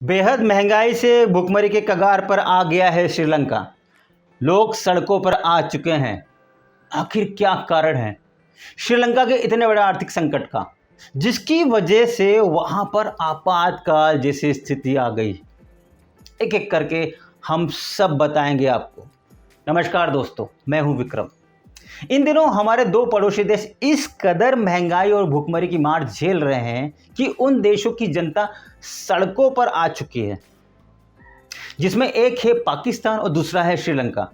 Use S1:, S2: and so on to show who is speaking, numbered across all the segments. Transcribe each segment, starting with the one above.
S1: बेहद महंगाई से भुखमरी के कगार पर आ गया है श्रीलंका। लोग सड़कों पर आ चुके हैं। आखिर क्या कारण है श्रीलंका के इतने बड़े आर्थिक संकट का, जिसकी वजह से वहां पर आपातकाल जैसी स्थिति आ गई? एक एक करके हम सब बताएंगे आपको। नमस्कार दोस्तों, मैं हूं विक्रम। इन दिनों हमारे दो पड़ोसी देश इस कदर महंगाई और भुखमरी की मार झेल रहे हैं कि उन देशों की जनता सड़कों पर आ चुकी है, जिसमें एक है पाकिस्तान और दूसरा है श्रीलंका।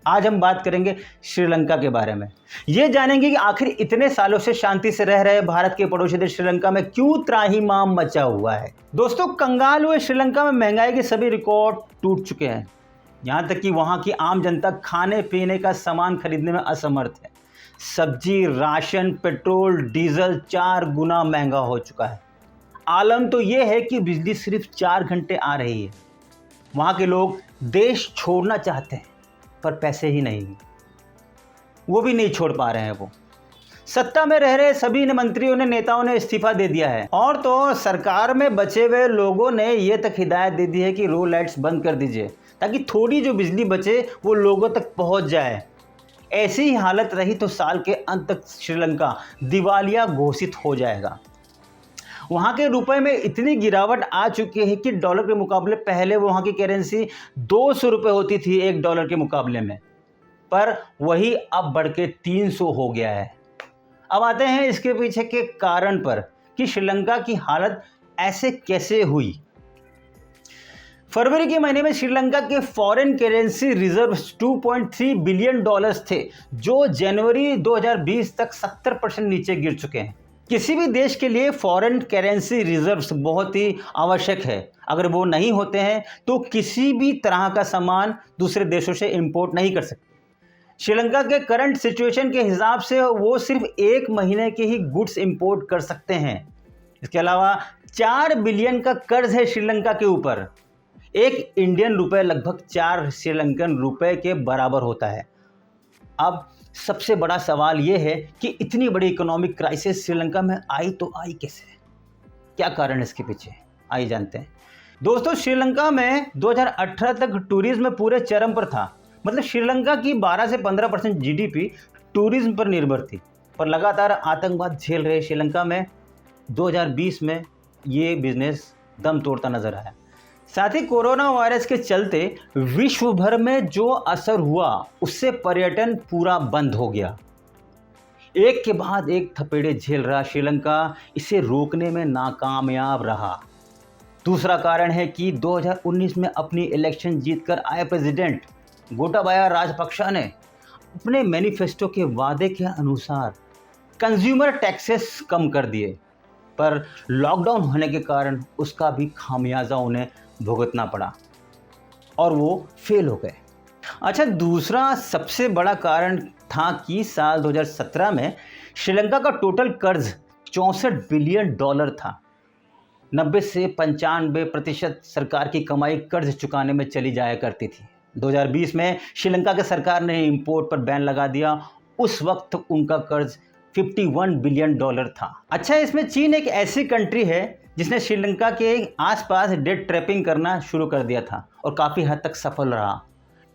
S1: आज हम बात करेंगे श्रीलंका के बारे में। ये जानेंगे कि आखिर इतने सालों से शांति से रह रहे भारत के पड़ोसी देश श्रीलंका में क्यों त्राहिमाम मचा हुआ है। दोस्तों, कंगाल हुए श्रीलंका में महंगाई के सभी रिकॉर्ड टूट चुके हैं। यहाँ तक कि वहाँ की आम जनता खाने पीने का सामान खरीदने में असमर्थ है। सब्जी, राशन, पेट्रोल, डीजल 4 गुना महंगा हो चुका है। आलम तो ये है कि बिजली सिर्फ 4 घंटे आ रही है। वहाँ के लोग देश छोड़ना चाहते हैं, पर पैसे ही नहीं, वो भी नहीं छोड़ पा रहे हैं। वो सत्ता में रह रहे सभी मंत्रियों ने, नेताओं ने इस्तीफा दे दिया है, और तो सरकार में बचे हुए लोगों ने ये तक हिदायत दे दी है कि रोड लाइट्स बंद कर दीजिए, ताकि थोड़ी जो बिजली बचे वो लोगों तक पहुंच जाए। ऐसी ही हालत रही तो साल के अंत तक श्रीलंका दिवालिया घोषित हो जाएगा। वहाँ के रुपए में इतनी गिरावट आ चुकी है कि डॉलर के मुकाबले पहले वहाँ की करेंसी 200 रुपये होती थी एक डॉलर के मुकाबले में, पर वही अब बढ़ के 300 हो गया है। अब आते हैं इसके पीछे के कारण पर कि श्रीलंका की हालत ऐसे कैसे हुई। फरवरी के महीने में श्रीलंका के foreign currency reserves 2.3 billion dollars थे, जो जनवरी 2020 तक 70% नीचे गिर चुके हैं। किसी भी देश के लिए फॉरेन करेंसी रिजर्व्स बहुत ही आवश्यक है। अगर वो नहीं होते हैं तो किसी भी तरह का सामान दूसरे देशों से इंपोर्ट नहीं कर सकते। श्रीलंका के करंट सिचुएशन के हिसाब से वो सिर्फ 1 महीने के ही गुड्स इंपोर्ट कर सकते हैं। इसके अलावा 4 बिलियन का कर्ज है श्रीलंका के ऊपर। एक इंडियन रुपए लगभग 4 श्रीलंकन रुपए के बराबर होता है। अब सबसे बड़ा सवाल यह है कि इतनी बड़ी इकोनॉमिक क्राइसिस श्रीलंका में आई तो आई कैसे? क्या कारण इसके पीछे, आइए जानते हैं। दोस्तों, श्रीलंका में 2018 तक टूरिज्म पूरे चरम पर था। मतलब श्रीलंका की 12 से 15% जीडीपी टूरिज्म पर निर्भर थी, पर लगातार आतंकवाद झेल रहे श्रीलंका में 2020 में ये बिजनेस दम तोड़ता नजर आया। साथ ही कोरोना वायरस के चलते विश्व भर में जो असर हुआ, उससे पर्यटन पूरा बंद हो गया। एक के बाद एक थपेड़े झेल रहा श्रीलंका इसे रोकने में नाकामयाब रहा। दूसरा कारण है कि 2019 में अपनी इलेक्शन जीतकर आए प्रेसिडेंट गोटाबाया राजपक्षा ने अपने मैनिफेस्टो के वादे के अनुसार कंज्यूमर टैक्सेस कम कर दिए, पर लॉकडाउन होने के कारण उसका भी खामियाजा उन्हें भुगतना पड़ा और वो फेल हो गए। अच्छा, दूसरा सबसे बड़ा कारण था कि साल 2017 में श्रीलंका का टोटल कर्ज 64 बिलियन डॉलर था। 90 से 95% सरकार की कमाई कर्ज चुकाने में चली जाया करती थी। 2020 में श्रीलंका के सरकार ने इंपोर्ट पर बैन लगा दिया। उस वक्त उनका कर्ज 51 बिलियन डॉलर था। अच्छा, इसमें चीन एक ऐसी कंट्री है जिसने श्रीलंका के आसपास डेट ट्रैपिंग करना शुरू कर दिया था और काफ़ी हद तक सफल रहा।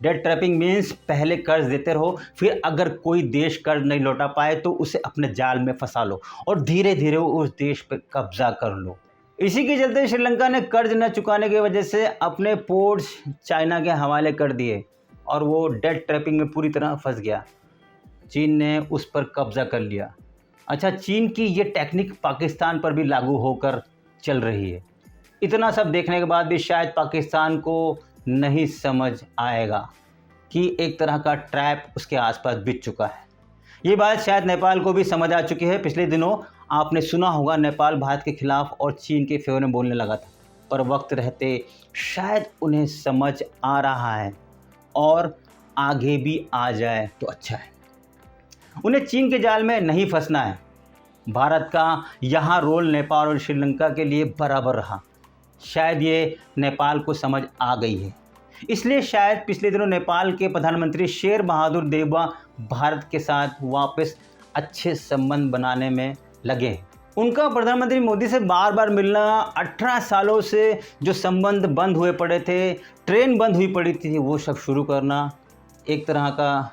S1: डेट ट्रैपिंग मीन्स पहले कर्ज देते रहो, फिर अगर कोई देश कर्ज नहीं लौटा पाए तो उसे अपने जाल में फंसा लो और धीरे धीरे उस देश पर कब्जा कर लो। इसी के चलते श्रीलंका ने कर्ज न चुकाने की वजह से अपने पोर्ट्स चाइना के हवाले कर दिए और वो डेट ट्रैपिंग में पूरी तरह फंस गया। चीन ने उस पर कब्जा कर लिया। अच्छा, चीन की ये टेक्निक पाकिस्तान पर भी लागू होकर चल रही है। इतना सब देखने के बाद भी शायद पाकिस्तान को नहीं समझ आएगा कि एक तरह का ट्रैप उसके आसपास बिछ चुका है। ये बात शायद नेपाल को भी समझ आ चुकी है। पिछले दिनों आपने सुना होगा नेपाल भारत के खिलाफ और चीन के फेवर में बोलने लगा था, पर वक्त रहते शायद उन्हें समझ आ रहा है और आगे भी आ जाए तो अच्छा है। उन्हें चीन के जाल में नहीं फंसना है। भारत का यहाँ रोल नेपाल और श्रीलंका के लिए बराबर रहा। शायद ये नेपाल को समझ आ गई है, इसलिए शायद पिछले दिनों नेपाल के प्रधानमंत्री शेर बहादुर देउबा भारत के साथ वापस अच्छे संबंध बनाने में लगे हैं। उनका प्रधानमंत्री मोदी से बार बार मिलना, 18 सालों से जो संबंध बंद हुए पड़े थे, ट्रेन बंद हुई पड़ी थी, वो सब शुरू करना एक तरह का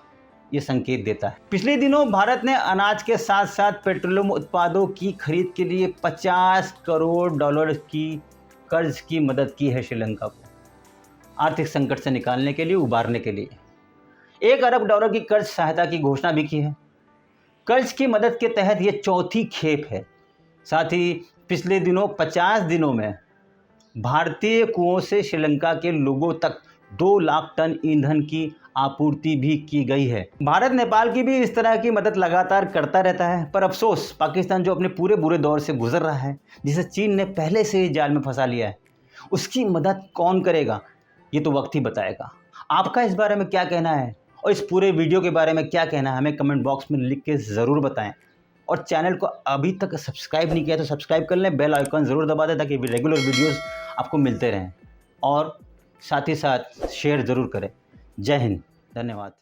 S1: ये संकेत देता है। पिछले दिनों भारत ने अनाज के साथ साथ पेट्रोलियम उत्पादों की खरीद के लिए 50 करोड़ डॉलर की कर्ज की मदद की है श्रीलंका को, आर्थिक संकट से निकालने के लिए, उबारने के लिए। 1 अरब डॉलर की कर्ज सहायता की घोषणा भी की है। कर्ज की मदद के तहत ये चौथी खेप है। साथ ही पिछले दिनों 50 दिनों में भारतीय कुओं से श्रीलंका के लोगों तक 2 लाख टन ईंधन की आपूर्ति भी की गई है। भारत नेपाल की भी इस तरह की मदद लगातार करता रहता है, पर अफसोस पाकिस्तान जो अपने पूरे बुरे दौर से गुजर रहा है, जिसे चीन ने पहले से ही जाल में फंसा लिया है, उसकी मदद कौन करेगा ये तो वक्त ही बताएगा। आपका इस बारे में क्या कहना है और इस पूरे वीडियो के बारे में क्या कहना है, हमें कमेंट बॉक्स में लिख के ज़रूर बताएं। और चैनल को अभी तक सब्सक्राइब नहीं किया तो सब्सक्राइब कर लें, बेल आइकन ज़रूर दबा दें ताकि रेगुलर वीडियोस आपको मिलते रहें, और साथ ही साथ शेयर ज़रूर करें। जय हिंद, धन्यवाद।